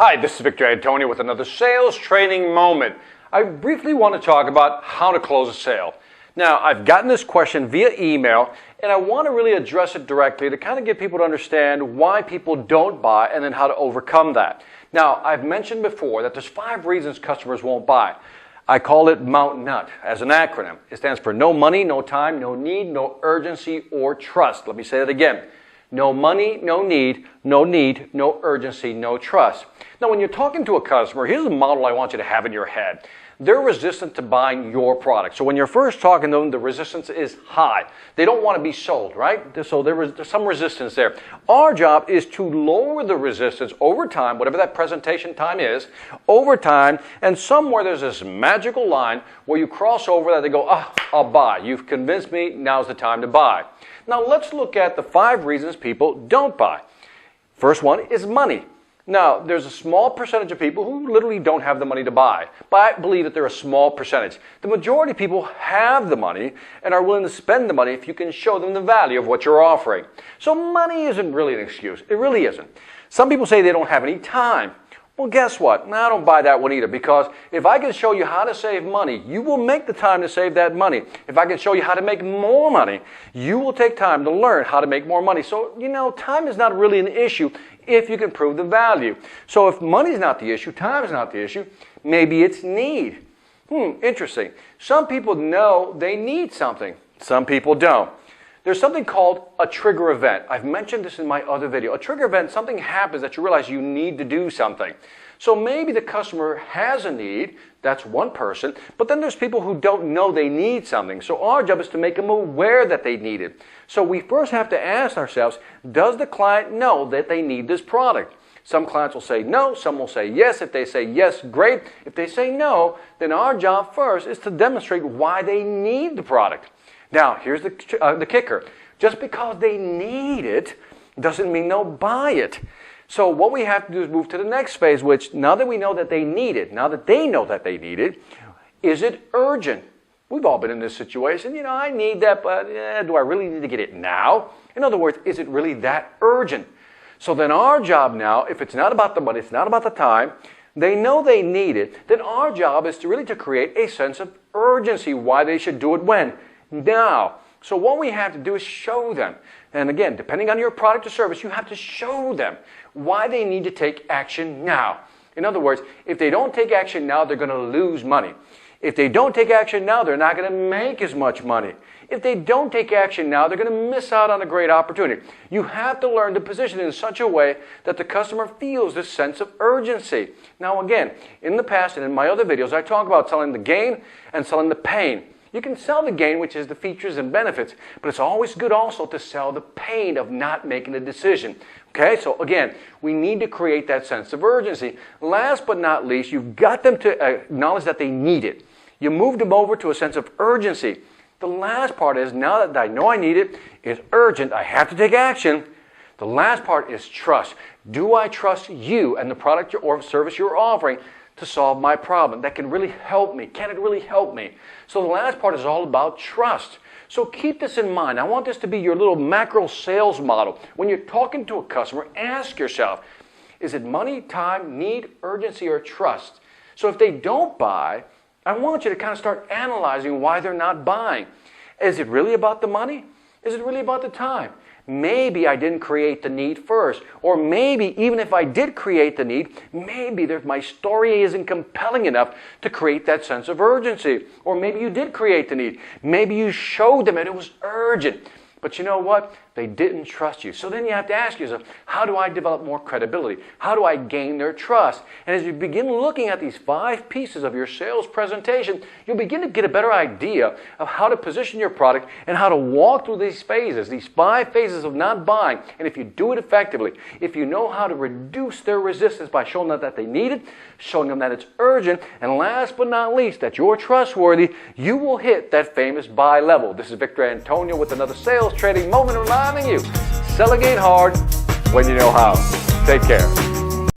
Hi, this is Victor Antonio with another sales training moment. I briefly want to talk about how to close a sale. Now, I've gotten this question via email, and I want to really address it directly to kind of get people to understand why people don't buy and then how to overcome that. Now, I've mentioned before that there's 5 reasons customers won't buy. I call it MOUNT NUT as an acronym. It stands for no money, no time, no need, no urgency, or trust. Let me say that again. No money, no need, no urgency, no trust. Now, when you're talking to a customer, here's a model I want you to have in your head. They're resistant to buying your product. So when you're first talking to them, the resistance is high. They don't want to be sold, right? So there's some resistance there. Our job is to lower the resistance over time, whatever that presentation time is, over time, and somewhere there's this magical line where you cross over that they go, I'll buy. You've convinced me, now's the time to buy. Now let's look at the 5 reasons people don't buy. First one is money. Now, there's a small percentage of people who literally don't have the money to buy, but I believe that they're a small percentage. The majority of people have the money and are willing to spend the money if you can show them the value of what you're offering. So money isn't really an excuse. It really isn't. Some people say they don't have any time. Well, guess what? I don't buy that one either, because if I can show you how to save money, you will make the time to save that money. If I can show you how to make more money, you will take time to learn how to make more money. So, time is not really an issue if you can prove the value. So if money's not the issue, time is not the issue, maybe it's need. Interesting. Some people know they need something. Some people don't. There's something called a trigger event. I've mentioned this in my other video. A trigger event, something happens that you realize you need to do something. So maybe the customer has a need, that's one person, but then there's people who don't know they need something. So our job is to make them aware that they need it. So we first have to ask ourselves, does the client know that they need this product? Some clients will say no, some will say yes. If they say yes, great. If they say no, then our job first is to demonstrate why they need the product. Now, here's the kicker. Just because they need it doesn't mean they'll buy it. So what we have to do is move to the next phase, which now that we know that they need it, now that they know that they need it, is it urgent? We've all been in this situation. I need that, but do I really need to get it now? In other words, is it really that urgent? So then our job now, if it's not about the money, it's not about the time, they know they need it, then our job is to really create a sense of urgency, why they should do it when? Now. So what we have to do is show them. And again, depending on your product or service, you have to show them why they need to take action now. In other words, if they don't take action now, they're going to lose money. If they don't take action now, they're not going to make as much money. If they don't take action now, they're going to miss out on a great opportunity. You have to learn to position it in such a way that the customer feels this sense of urgency. Now again, in the past and in my other videos, I talk about selling the gain and selling the pain. You can sell the gain, which is the features and benefits, but it's always good also to sell the pain of not making a decision. Okay, so again, we need to create that sense of urgency. Last but not least, you've got them to acknowledge that they need it. You moved them over to a sense of urgency. The last part is, now that I know I need it, it's urgent, I have to take action. The last part is trust. Do I trust you and the product or service you're offering to solve my problem? That can really help me. Can it really help me? So the last part is all about trust. So keep this in mind. I want this to be your little macro sales model. When you're talking to a customer, ask yourself, is it money, time, need, urgency, or trust? So if they don't buy, I want you to kind of start analyzing why they're not buying. Is it really about the money? Is it really about the time? Maybe I didn't create the need first. Or maybe even if I did create the need, maybe my story isn't compelling enough to create that sense of urgency. Or maybe you did create the need. Maybe you showed them and it was urgent. But you know what? They didn't trust you. So then you have to ask yourself, how do I develop more credibility? How do I gain their trust? And as you begin looking at these 5 pieces of your sales presentation, you'll begin to get a better idea of how to position your product and how to walk through these phases, these 5 phases of not buying. And if you do it effectively, if you know how to reduce their resistance by showing them that they need it, showing them that it's urgent, and last but not least, that you're trustworthy, you will hit that famous buy level. This is Victor Antonio with another sales training moment reminding you, sell again hard when you know how. Take care.